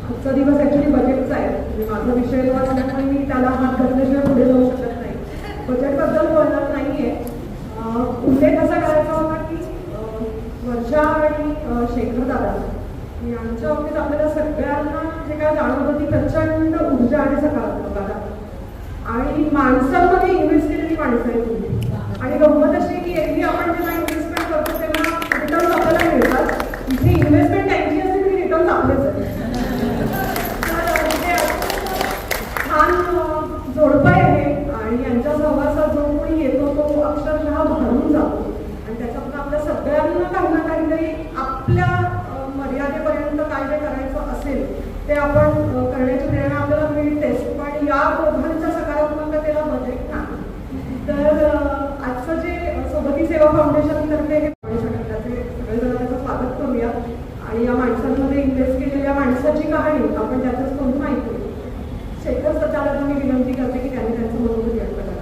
आजचा दिवस ॲक्च्युली बजेटचा आहे. म्हणजे माझा विषय जो असल्यामुळे मी त्याला हात घातल्याशिवाय पुढे जाऊ शकत नाही. बजेटबद्दल बोलणार नाही आहे. उल्लेख असा करायचा होता की वर्षा आणि शेखर दादा यांच्या बाबतीत आपल्याला सगळ्यांना जे काय जाणवत होती प्रचंड ऊर्जा आणि सकारात्मकता आणि माणसांमध्ये इन्व्हेस्ट केलेली माणसं आहे तुम्ही. आणि गंमत अशी की एरवी आपण जेव्हा इन्व्हेस्टमेंट करतो तेव्हा रिटर्न्स आपल्याला मिळतात. इथे इन्व्हेस्टमेंट त्यांची असते तरी रिटर्न्स आपलेच आहेत. छान जोडपं आहे आणि यांच्या सहवासात जो कोणी येतो तो अक्षरशः भारून जातो आणि त्याच्यातून आपल्या सगळ्यांना काही ना काहीतरी आपल्या मर्यादेपर्यंत काय जे करायचं असेल ते आपण करण्याची प्रेरणा आपल्याला मिळतेच. पण या दोघांच्या सकारात्मकतेला बजेट नाही. तर आजचं जे सोबती सेवा फाउंडेशनतर्फे हे त्याचे सगळेजण त्याचं स्वागत करूया आणि या माणसांमध्ये इन्व्हेस्ट केलेल्या माणसाची कहाणी आपण त्यातच समजून ऐकू. शेखर सचाला मी विनंती करते की त्यांनी त्यांचं मनोगत व्यक्त करावं.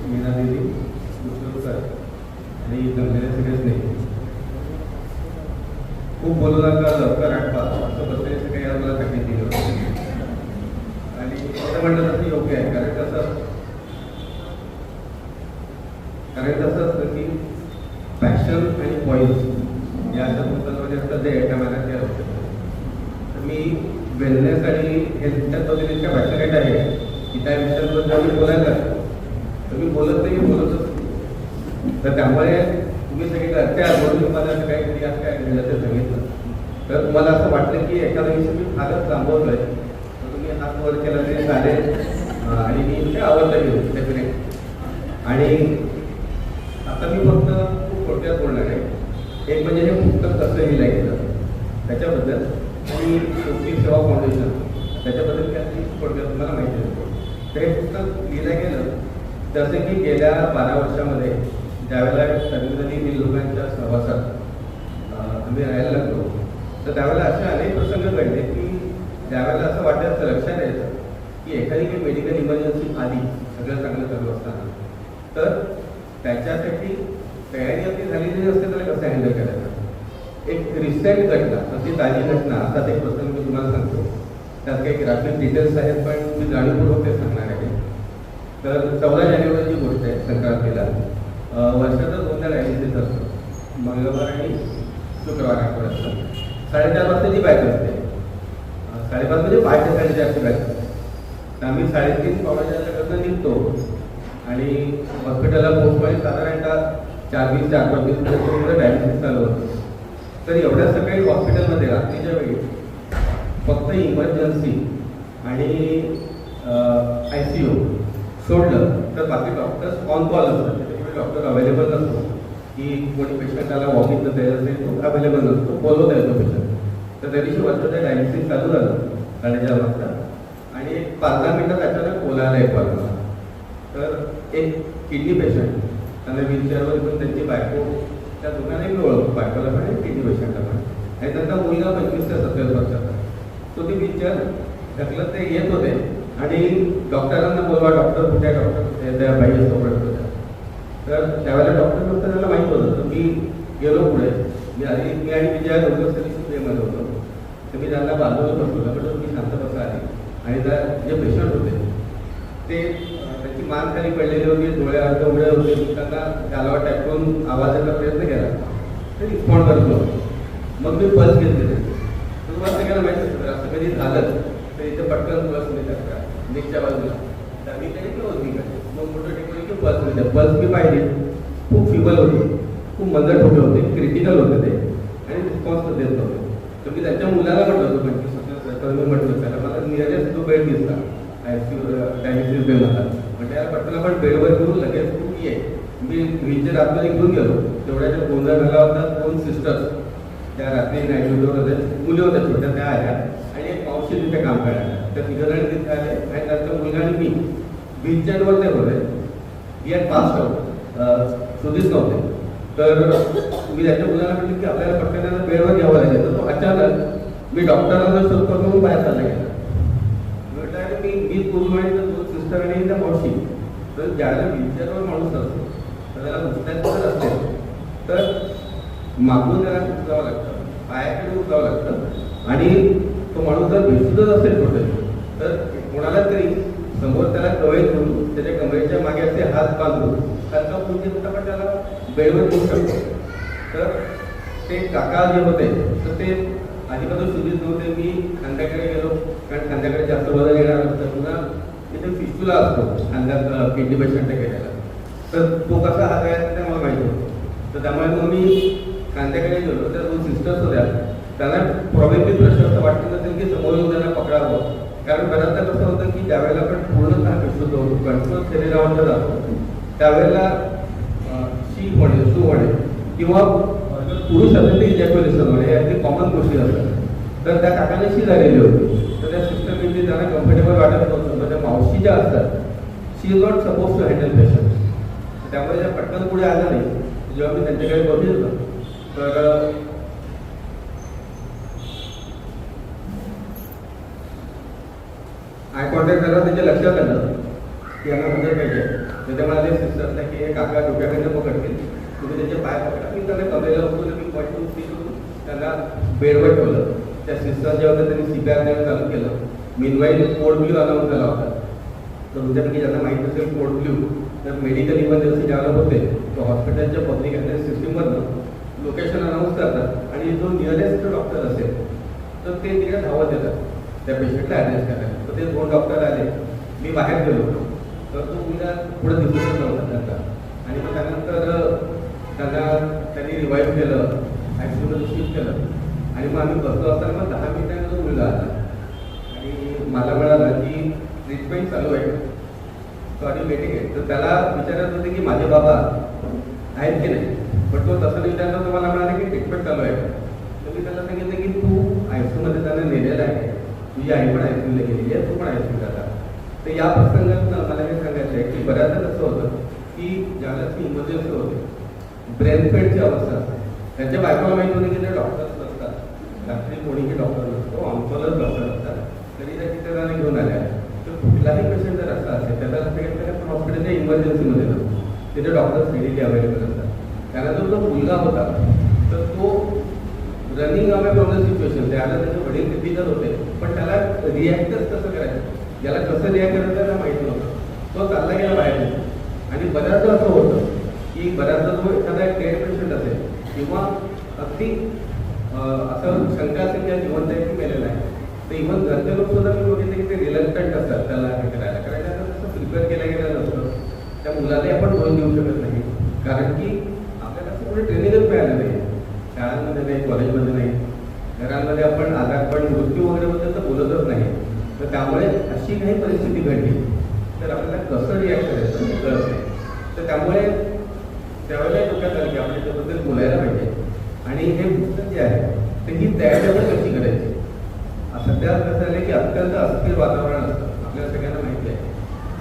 मीना देवी सर आणि जमलेले सगळेच नाही. खूप बोलू नका लवकर आठवा असं बसण्याचं काही मला तकलीफ दिली होती आणि असं म्हणलं तसं योग्य आहे. कारण कसं असतं की पॅशन आणि पॉईंट्स या अशा पुस्तकामध्ये असतात जे एका मनात तयार होतं. तर मी वेलनेस आणि हेल्थच्या पद्धतीने इतक्या पॅशनेट आहे की त्या विषयांबद्दल मी बोलायला तर मी बोलत नाही, मी बोलतच. तर त्यामुळे तुम्ही सगळे त्या बोलून तुम्हाला असं काहीतरी असं काय घडलं सांगितलं तर तुम्हाला असं वाटलं की एखादा विषय मी फारच लांबवतोय तर तुम्ही हात वर केला तरी चालेल आणि मी ते आवडलं घेऊ डेफिनेट. आणि आता मी फक्त खूप थोडक्यात बोलणार आहे. एक म्हणजे हे पुस्तक कसं लिहिलं त्याच्याबद्दल आणि सोबती सेवा फाउंडेशन त्याच्याबद्दल काही थोडक्यात तुम्हाला माहिती आहे. तर हे पुस्तक लिहिलं गेलं जसं की गेल्या 12 वर्षामध्ये ज्यावेळेला सर्वजणी लोकांच्या सहवासात आम्ही राहायला लागलो तर त्यावेळेला असे अनेक प्रसंग घडले की ज्यावेळेला असं वाटायचं लक्षात यायचं की एखादी काही मेडिकल इमर्जन्सी आली सगळं चांगलं चालू असताना तर त्याच्यासाठी तयारी आपली झालेली नसते तर कसं हँडल करायचं. एक रिसेंट घटना अशी ताजी घटना असाच एक प्रसंग मी तुम्हाला सांगतो. त्यात काही ग्राफिक डिटेल्स आहेत पण मी जाणीवपूर्वक ते सांगणार आहे. तर 14 जानेवारीची गोष्ट आहे. संक्रांतीला वर्षाचा 2दा डायलिसिस असतो. मंगळवार आणि शुक्रवार आठवड्यात 4:30 वाजताची बॅच असते. 5:30 म्हणजे 4:30ची बॅच असते. तर आम्ही 3:30 पावण्याच्याकडनं निघतो आणि हॉस्पिटलला पोहोचण्यास साधारणतः 4:20-4:25 पर्यंत डायलिसिस चालू होतं. तर एवढ्या सकाळी हॉस्पिटलमध्ये रात्रीच्या वेळी फक्त इमर्जन्सी आणि ICU सोडलं तर बाकी डॉक्टर्स ऑन कॉल असतात. त्याच्यामुळे डॉक्टर अवेलेबल नसतो की कोणी पेशंटाला वॉकिंगचं तयार असेल तो अवेलेबल नसतो, बोलवता येतो पेशंट. तर त्या दिवशी वर्षाचं डायलिसिस चालू झालं 4:30 वाजता आणि एक 5-10 मिनिटात अचानक बोलायला एक मला. तर एक किडनी पेशंट त्यांना व्हीलचेअरवर घेऊन त्यांची बायको त्या दोघांनाही मी ओळखतो, बायकोला पण आणि किडनी पेशंटला पण. आणि त्यांचा मुलगा 25 ते 27 वर्षाचा. तो ती व्हीलचेअर ढकलत ते येत होते आणि डॉक्टरांना बोलवा, डॉक्टर कुठे, डॉक्टर कुठे, त्या बाई सोबत होत्या. तर त्यावेळेला डॉक्टर फक्त त्याला माहीत होतं. तर मी गेलो पुढे. मी आणि विजया दोघं सगळी प्रेममध्ये होतो. तर मी त्यांना बाजूला बसवलं पण तुम्ही शांत बसा आली आणि त्या जे पेशंट होते ते त्याची मान खाली पडलेली होती, डोळे अर्ध उघडे होते. त्यांना गालावर टाकून आवाजाचा प्रयत्न केला ते रिस्पॉन्ड करतो. मग मी पल्स घेतले. तुम्हाला सगळ्यांना माहिती असतं असं कधी झालं तर इथे पटकन पल्स मिळतात का नेकच्या बाजूला तर मी काही क्लोज निघाले. मग मोठं टेक्निक की पल्स मिळते. पल्स मी पाहिली खूप फिबल होती, खूप मंद ठोके होते, क्रिटिकल होते ते आणि रिस्पॉन्स देत नव्हते. तर मी त्यांच्या मुलाला म्हटलं होतं 25 तर मी म्हटलं त्याला मला निराशच तो बेड दिसला ICU डायलिसिस बेड होता. म्हणजे याला पटकन आपण बेडवर घेऊन लगेच तू ये. मी व्हीलचेअर आतमध्ये घेऊन गेलो. तेवढ्याच्या गोंधळ झाला होता. 2 सिस्टर्स त्या रात्री नाईट होते, मुली होत्या छोट्या, त्या आल्या आणि एक मावशी तिथे काम करायला. त्या 3 जण तिथे आले आणि त्यांचा मुलगा आणि मी व्हीलचेअरवर ते होते. येत फास्ट आहोत शोधीच नव्हते. तर मी त्याच्या मुलाला म्हटलं की आपल्याला पटकन त्यांना बेडवर घ्यावं लागेल. तर तो अचानक मी डॉक्टरांना शोध करून बाहेर चालला गेला. म्हटलं मी पूर्ण आणि 2 सिस्टर आणि त्या मावशी. तर ज्याला व्हीलचेअरवर माणूस असतो तर त्याला नुसत्याच असते तर मागून त्याला उचलावं लागतं, पायाकडे उचलावं लागतं आणि तो माणूस जर बेसुद्धच असेल टोटली तर कोणाला तरी समोर त्याला कवळे धरून त्याच्या कमरेच्या मागे असे हात बांधून त्याचा पुढचे आपण त्याला बेडवर घेऊ शकतो. तर ते काका जे होते तर ते आधीपासून सुधीत नव्हते. मी खांद्याकडे गेलो कारण खांद्याकडे जास्त वजन येणार असतं, पुन्हा तिथे फिस्टुला असतो खांद्यात किडनी पेशंट केलेला, तर तो कसा हात आहे ते मला माहिती होतं. तर त्यामुळे मग मी खांद्याकडे गेलो. तर 2 सिस्टर्स होत्या, त्यांना प्रॉब्लेमली प्रश्न असं वाटत नसेल की समोर येऊन त्यांना पकडावं, कारण बऱ्याचदा कसं होतं की ज्यावेळेला आपण पूर्णतः विशुद्ध होतो, कंट्रोल शरीरावर जातो, त्यावेळेला शी होणे, सू होणे किंवा पुरुष असेल ते इजॅक्युलेशन होणे हे अगदी कॉमन गोष्टी असतात. तर त्या काकाने शी झालेली होती. तर त्या सिस्टर म्हणजे त्यांना कम्फर्टेबल वाटत नव्हतं. म्हणजे मावशी ज्या असतात she is not suppose to handle patient. त्यामुळे त्या पटकन पुढे आलं नाही. जेव्हा मी त्यांच्याकडे बघितलं तर आय कॉन्टॅक्ट झाला, त्याच्या लक्षात आलं की यांना मदत पाहिजे. तर ते म्हणाले सिस्टरला की हे काका डोक्याकडे पकडतील, तुम्ही त्याचे पाय पकडा. मी त्यांना कमरेला उचलून मी 1 2 3 करून त्यांना बेडवर ठेवलं. त्या सिस्टर जे होत्या त्यांनी CPR देणं चालू केलं. मीनवाईल कोड ब्ल्यू अनाऊन्स झाला होता. तर तुमच्यापैकी ज्यांना माहीत असेल कोड ब्ल्यू, तर मेडिकल इमर्जन्सी ज्याला होते तो हॉस्पिटलच्या पब्लिक हेल्थ सिस्टीममधनं लोकेशन अनाऊन्स करतात आणि जो नियरेस्ट डॉक्टर असेल तर ते तिकडे धावत येतात त्या पेशंटला ॲड्रेस करायला. तर ते 2 डॉक्टर आले. मी बाहेर गेलो तर तो मुलगा पुढे दिसूनच नव्हता त्यांचा. आणि मग त्यानंतर त्यांनी रिवाईव्ह केलं, ॲक्सिडेंट शिफ्ट केलं आणि मग आम्ही बसलो असताना मग 10 मिनिटांनी तो मुलगा आला आणि मला म्हणाला की ट्रीटमेंट चालू आहे, सॉरी वेटिंग आहे. तर त्याला विचारत होते की माझे बाबा आहेत की नाही, पण तो तसं विचारलं तर मला म्हणाला की ट्रीटमेंट चालू आहे. तर मी त्याला सांगितलं की तू ICUमध्ये त्यांना नेलेलं आहे, तुझी आई पण ICUला गेलेली आहे, तू पण ICUला आता. तर या प्रसंगात मला हे सांगायचं आहे की बऱ्याचदा कसं होतं की ज्याला इमर्जन्सी होते, ब्रेनफेडची अवस्था असते, त्यांच्या बायकोला माहीत होते की ते डॉक्टर्स नसतात, रात्री कोणीही डॉक्टर नसतो, ऑन्कॉलच डॉक्टर असतात, तरी त्या तिथे त्याला घेऊन आल्या. तर कुठलाही पेशंट जर असा असेल त्याला सांगितलं आपण हॉस्पिटलच्या इमर्जन्सीमध्ये जातो, तिथे डॉक्टर्स रेडीली अवेलेबल असतात. त्यानंतर जो मुलगा होता तर तो running away from the situation, त्याला त्याचे वडील क्रिटिकल होते, पण त्याला रिॲक्टच कसं करायचं, याला कसं रिॲक्ट करायचं त्याला माहिती नव्हतं. तो चालला गेला बाहेर. आणि बऱ्याचदा असं होतं की बऱ्याचदा तो एखादा डेड पेशंट असेल किंवा अगदी असं शंका असेल की जिवंत आहे की मेलेला आहे, तर इव्हन घरचे लोक सुद्धा मी बघितले की ते रिलक्टंट असतात त्याला हे करायला, कारण त्याला तसं प्रिपेअर केलं गेलं नसतं. त्या मुलालाही आपण दोष देऊ शकत नाही, कारण की आपल्याला असं कुठे ट्रेनिंगच मिळालं नाही, शाळांमध्ये नाही, कॉलेजमध्ये नाही, घरांमध्ये आपण आजारपण मृत्यू वगैरेबद्दल तर बोलतच नाही. तर त्यामुळे अशी काही परिस्थिती घडली तर आपल्याला कसं रिॲक्ट करायचं हे कळत नाही. तर त्यामुळे त्यावेळेला डोक्यात आलं की आपण याच्याबद्दल बोलायला पाहिजे. आणि हे पुस्तक जे आहे ते ही तयारी कशी करायची. सध्या कसं झालं की अत्यंत अस्थिर वातावरण असतं, आपल्याला सगळ्यांना माहिती आहे.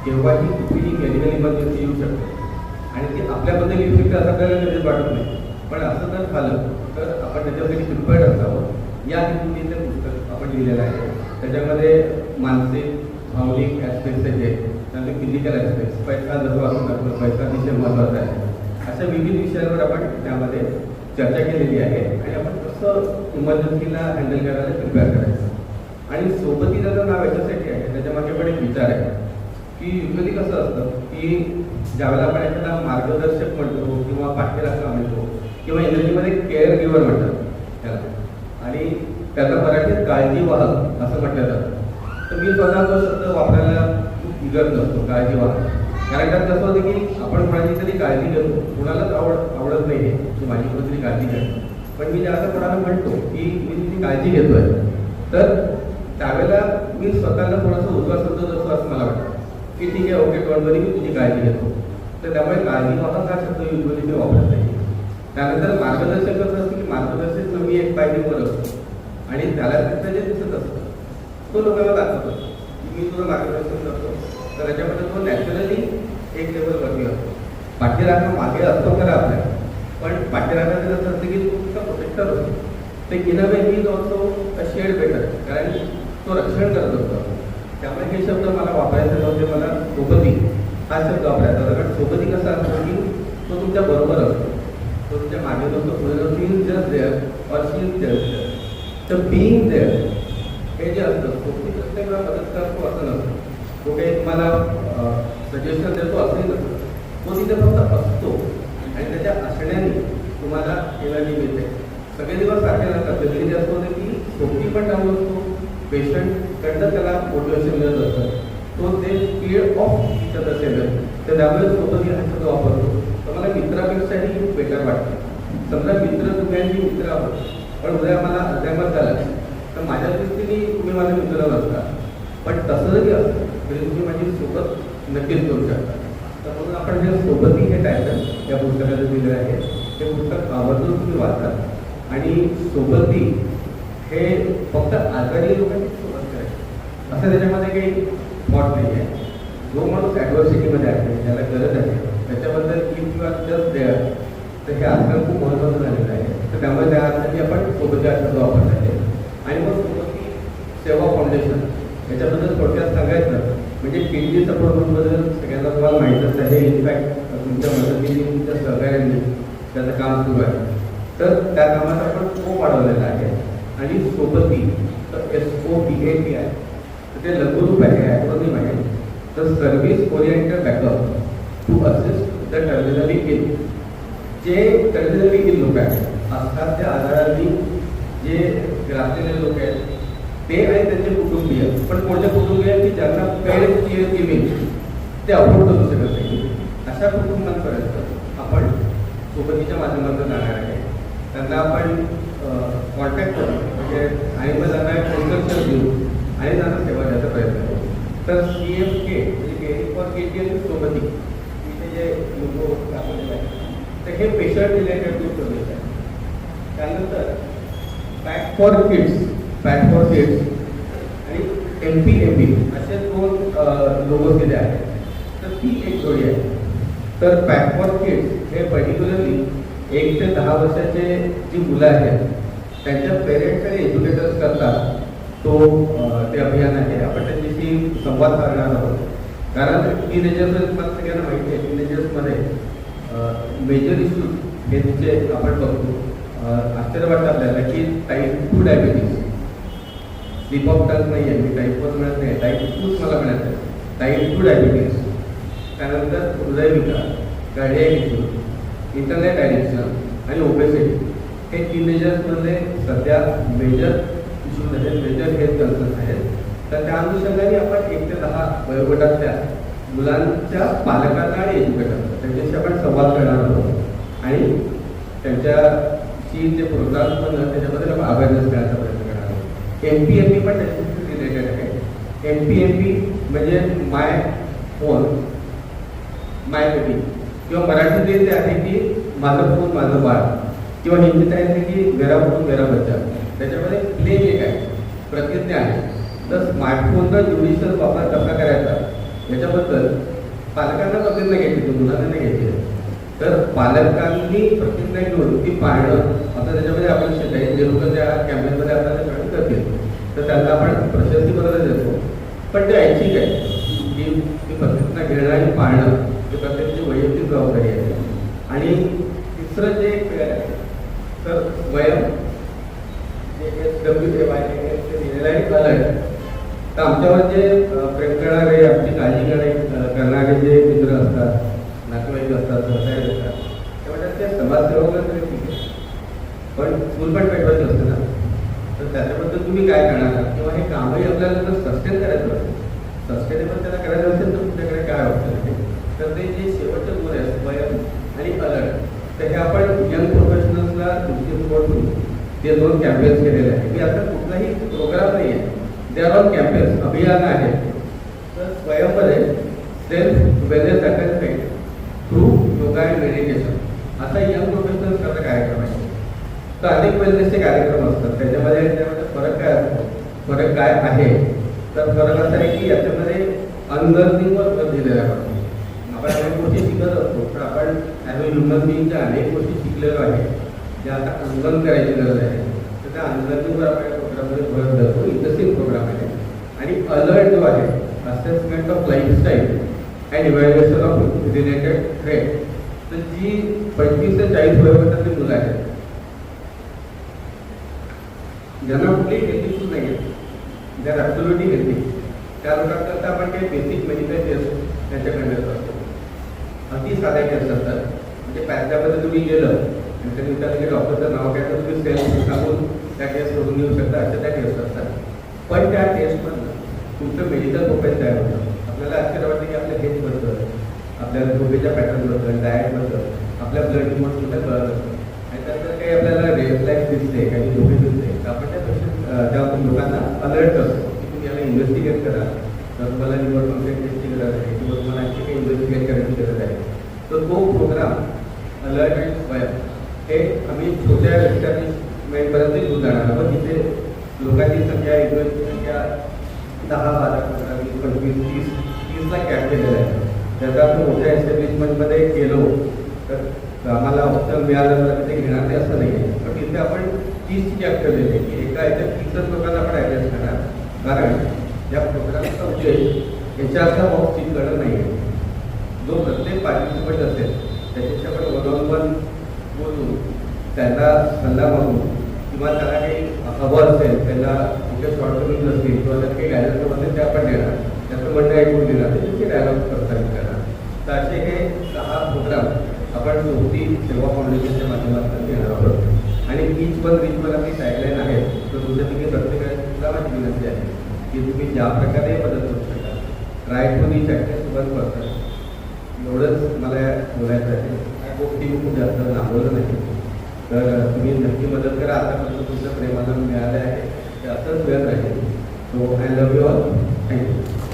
केव्हाही कुठेही मेडिकल इमर्जन्सी येऊ शकते आणि ती आपल्याबद्दल येऊ शकते असं आपल्याला कधीच वाटत नाही. पण असं जर झालं तर आपण त्याच्यासाठी प्रिपेअर्ड असावं. या हेतूने ते पुस्तक आपण लिहिलेलं आहे. त्याच्यामध्ये मानसिक, भावनिक ॲस्पेक्ट्स जे, त्यानंतर फिजिकल ॲस्पेक्ट्स, पैसा जसं आपण करतो, पैसा अतिशय महत्त्वाचा आहे, अशा विविध विषयांवर आपण त्यामध्ये चर्चा केलेली आहे आणि आपण कसं इमर्जन्सीला हँडल करायला प्रिपेअर करायचं. आणि सोबती त्याचं नाव याच्यासाठी आहे, त्याच्यामागे पण एक विचार आहे की युजली कसं असतं की ज्यावेळेला आपण एखादा मार्गदर्शक म्हणतो किंवा पाठ्यराखा म्हणतो किंवा इंग्रजीमध्ये केअर गिव्हर म्हणतात त्याला, आणि त्याचा मराठीत काळजी वाहक असं म्हटलं जातं. तर मी स्वतः तो शब्द वापरायला खूप इगत नसतो, काळजी वाहक. कारण त्यात कसं होतं की आपण कोणाची तरी काळजी घेतो, कुणालाच आवडत नाही की माझी कोणतरी काळजी घ्यायची, पण मी ज्याला कोणाला म्हणतो की मी तुझी काळजी घेतोय तर त्यावेळेला मी स्वतःला थोडंसं उद्वास होतो असं मला वाटतं की ठीक आहे, ओके, डोंट वरी, मी तुझी काळजी घेतो. तर त्यामुळे काळजी वाहक हा शब्द युजली मी वापरत नाही. त्यानंतर मार्गदर्शक कसं असतं की मार्गदर्शक मी एक पायरीवर असतो आणि त्याला तिथं जे दिसत असतं तो लोकांना दाखवतो की मी तुझं मार्गदर्शन करतो. तर त्याच्यामध्ये तो नॅचरली एक लेवलवरती असतो. पाठ्यराखा मागे असतो खरं आपल्या, पण पाठ्यराखाचं असं असतं की तो तुमचा प्रोटेक्टर असतो. ते in a way he is also a shade better, कारण तो रक्षण करत असतो. त्यामुळे हे शब्द मला वापरायचे नव्हते. मला सोबती हा शब्द वापरायचा होता, कारण सोबती कसा असतो की तो तुमच्या बरोबर असतो. तो तुमच्या मागे नसतो पुढे नसतो, he just there or she is just there. तर बिईंग देअर हे जे असतं सोबती प्रत्येक वेळा मदत करतो असं नसतं, तो काही तुम्हाला सजेशन देतो असंही नसतं, तो तिथे फक्त असतो आणि त्याच्या असण्याने तुम्हाला एनर्जी मिळते. सगळे दिवस सारखे नसतात. कधी असं होतं की सोबती पण डाऊन असतो, पेशंटकडनं त्याला मोटिवेशन मिळत असतं, तो ते स्पीड ऑफ इच अदर सेवन. तर त्यामुळे सोबती हा शब्द वापरतो. तर मला मित्रापेक्षाही बेटर वाटतं. समजा मित्र तुम्ही मित्र आहोत, पण उद्या मला अल्झायमर झाला तर माझ्या दृष्टीने तुम्ही माझे मित्र नसता, पण तसं जरी असतं तरी तुम्ही माझी सोबत नक्कीच करू शकता. तर म्हणून आपण जे सोबती हे टायटल या पुस्तकाचं दिलं आहे, हे पुस्तक आवर्जून तुम्ही वाचा. आणि सोबती हे फक्त आजारी लोकांची सोबत करायची असं त्याच्यामध्ये काही थॉट नाही आहे. जो माणूस ॲडव्हर्सिटीमध्ये आहे, ज्याला गरज आहे, त्याच्याबद्दल if you are just there, तर हे आजकाल खूप महत्त्वाचं झालेलं आहे. तर त्यामुळे त्यासाठी आपण सोबती हा शब्द वापरत आहे. आणि मग सोबती सेवा फाउंडेशन याच्याबद्दल थोडक्यात सांगायचं म्हणजे किडनी सपोर्ट ग्रुपबद्दल सगळ्यांना तुम्हाला माहीतच आहे. इनफॅक्ट तुमच्या मदतीने तुमच्या सहकार्याने त्याचं काम सुरू आहे. तर त्या कामाचा आपण स्कोप वाढवलेला आहे. आणि सोबती तर SOBAT आहे, तर ते लघुरूप आहे, ॲक्रोनिम आहे. तर service oriented backup to assist the terminally ill. जे टर्मिनली इल लोक आहेत, असतात त्या आजारांनी जे ग्रासलेले लोक आहेत ते आणि त्यांचे कुटुंबीय, पण कोणत्या कुटुंबीय की ज्यांना पेड केअर गिव्हिंग ते अफोर्ड करू शकत नाही, अशा कुटुंबांपर्यंत आपण सोबतीच्या माध्यमातून जाणार आहे. त्यांना आपण कॉन्टॅक्ट करू म्हणजे आणि मग त्यांना कन्सल्टेशन देऊ आणि त्यांना सेवा द्यायचा प्रयत्न करू. तर CFK म्हणजे केअरिंग फॉर किड्स सोबती इथे जे लोक दाखवलेले आहेत, तर हे पेशंट रिलेटेड ग्रुप सर्व्हिस आहे. त्यानंतर पॅक फॉर किड्स आणि MPAP असे दोन लोगो दिले आहेत. तर ती एक जोडी आहे. तर पॅक फॉर किड्स हे पर्टिक्युलरली 1 ते 10 वर्षाचे जी मुलं आहेत त्यांच्या पेरेंट्स आणि एज्युकेटर्स करतात तो ते अभियान आहे. आपण त्यांच्याशी संवाद साधणार आहोत. कारण टीनेजर्स मला सगळ्यांना माहिती आहे, टीनेजर्समध्ये मेजर इश्यूज हे जे आपण बघतो. आश्चर्य वाटतं आपल्याला की type 2 diabetes, slip of tongue नाही आहे, मी टाईप 1 मिळत नाही, टाईप 2 मला मिळत आहे. टाईप 2 डायबिटीज, त्यानंतर हृदयविकार, कार्डियक इश्यू, इंटरनेट ॲडिक्शन आणि ओबेसिटी हे टीनेजर्समध्ये सध्या मेजर इश्यूज आहेत, मेजर हेल्थ कन्सर्न्स आहेत. तर त्या अनुषंगाने आपण 1 ते 10 वयोगटातल्या मुलांच्या पालकांना आणि एज्युकेटर्स त्यांच्याशी आपण संवाद करणार आहोत आणि त्यांच्याशी जे प्रोग्राम्स बनलं त्याच्याबद्दल आपण अवेअरनेस करण्याचा प्रयत्न करणार आहोत. MPAP पण त्याच्याशी रिलेटेड आहे. MPAP म्हणजे माय फोन माय बेबी, किंवा मराठीत ते आहे की माझं फोन माझं बाळ, किंवा हिंदीत आहे की मेरा फोन मेरा बच्चा. त्याच्यामध्ये प्ले एक आहे, प्रतिज्ञा आहे. तर स्मार्टफोनचा ज्युडिशियल वापर कसा करायचा याच्याबद्दल पालकांना प्रतिज्ञा घ्यायची, ती मुलांना नाही घ्यायची. तर पालकांनी प्रतिज्ञा घेऊन ती पाळणं आता त्याच्यामध्ये अपेक्षित आहे. जे लोक त्या कॅम्पेनमध्ये आपल्याला जॉईन करतील तर त्यांना आपण प्रशस्तीपत्र देतो, पण ते ऐच्छिक आहे की ती प्रतिज्ञा घेणं आणि पाळणं हे प्रत्येकाची वैयक्तिक जबाबदारी आहे. आणि तिसरं जे तर वयम SWAY लिहिलेलं आहे अलर्ट. तर आमच्यावर जे प्रेम करणारे, आमची काळजी करणारे जे मित्र असतात, नातेवाईक असतात, सहकारी असतात, त्यामुळे ते समाजसेवक तरी ठीक आहे, पण फुल पण पेटवायचं असतं ना. तर त्याच्याबद्दल तुम्ही काय करणार, किंवा हे कामही आपल्याला जर सस्टेन करायचं असेल, सस्टेनेबल त्याला करायचं असेल तर तुमच्याकडे काय ऑप्शन आहे. तर ते जे शेवटचे गुण आहेत वयम आणि अलर्ट, तर हे आपण यंग प्रोफेशनल्सला दृष्टीकोन करून ते 2 कॅम्पेन्स केलेले आहेत. की आता कुठलाही प्रोग्राम नाही आहे, दे आर ऑल कॅम्पेन्स, अभियान आहेत. तर स्वयंमध्ये self wellness assessment through yoga and meditation असा यंग प्रोफेशनल्स करता कार्यक्रम आहे. तर अनेक वेलनेसचे कार्यक्रम असतात. त्याच्यामध्ये फरक काय असतो, फरक काय आहे, तर फरक असा आहे की याच्यामध्ये अनलर्निंगवर भर दिलेला आहे. आपण अनेक गोष्टी शिकत असतो, तर आपण ॲज अ ह्युमन बिईंगच्या अनेक गोष्टी शिकलेलो आहे ज्या आता अनलर्न करायची गरज आहे. तर त्या अनलर्निंगवर आपण या प्रोग्राममध्ये भर देतो. इंटरेस्टिंग प्रोग्राम आहे. आणि अलर्ट जो आहे assessment of lifestyle and evaluation of related threat, तर जी 25 ते 40 वयोगटातली मुलं आहेत ज्यांना कुठलीही हेल्थ इश्यूज नाही आहेत, ज्या ॲब्सोल्युटली हेल्थी, त्या लोकांकरता आपण काही बेसिक मेडिकल टेस्ट त्यांच्याकडे करतो. अति साध्या टेस्ट असतात. म्हणजे पॅथलॅबमध्ये तुम्ही गेलं आणि त्यांनी विचारलं की डॉक्टरचं नाव काय, तर तुम्ही सेल्फ सांगून त्या टेस्ट करून घेऊ शकता. अशा त्या टेस्ट असतात. पण त्या टेस्टमधनं तुमचं मेडिकल प्रोफाईल तयार होतं. आपल्याला आश्चर्य वाटतं की आपल्या हेल्थबद्दल, आपल्या झोपेच्या पॅटर्नबद्दल, डाएटबद्दल, आपल्या ब्लड रिपोर्टबद्दल कळत असतं. आणि त्यानंतर काही आपल्याला रेड फ्लॅग दिसते, काही धोके दिसते, तर आपण त्या पेशंट त्या लोकांना अलर्ट करतो की तुम्ही याला इन्व्हेस्टिगेट करा. तर तुम्हाला लिव्हर फंक्शन टेस्टची गरज आहे किंवा तुम्हाला आणखी काही इन्व्हेस्टिगेट करायची गरज आहे. तर तो प्रोग्राम अलर्ट अँड स्वयं हे आम्ही छोट्या एस्टॅब्लिशमेंटपर्यंत घेऊन जाणार आहोत, जिथे लोकांची संख्या एकूण संख्या 10, 12, 15, 20, 25, 30ला कॅप केलेला आहे. त्याचा आपण मोठ्या एस्टॅब्लिशमेंटमध्ये गेलो तर आम्हाला ऑप्शन मिळालं तर तिथे घेणार नाही असं नाही आहे. पण तिथे आपण 30ची कॅप केलेली आहे की एका याच्या 30च लोकांना आपण ॲडजस्ट करणार. कारण या प्रोग्रामचा उद्देश याच्याचा बॉक्स चेक करणं नाही आहे. जो प्रत्येक पार्टिसिपंट असेल त्याच्याशी आपण 1-on-1 बोलून त्यांना सल्ला मागून किंवा त्याला काही हवं असेल, त्यांना कुठे शॉर्टकमिंग असतील किंवा त्यात काही डायलॉग असेल ते आपण देणार, त्याचं म्हणणं ऐकून देणार, त्याचे डायलॉग प्रसारित करणार. तर असे हे 6 प्रोग्राम आपण सोबती सेवा फाउंडेशनच्या माध्यमातून घेणार आहोत. आणि ईच वन आपली गाईडलाईन आहे. तर तुमच्यापैकी प्रत्येकाला माझी विनंती आहे की तुम्ही ज्या प्रकारे मदत करू शकता, ट्राय टू रीच ॲटलीस्ट 1%. एवढंच मला बोलायचं आहे. या गोष्टी मी खूप जास्त लांबवलं नाही. तर तुम्ही नक्की मदत करा. आतापर्यंत तुमचं प्रेमाला मिळालं आहे ते असंच वेळ राहील. So I love you all. Thank you.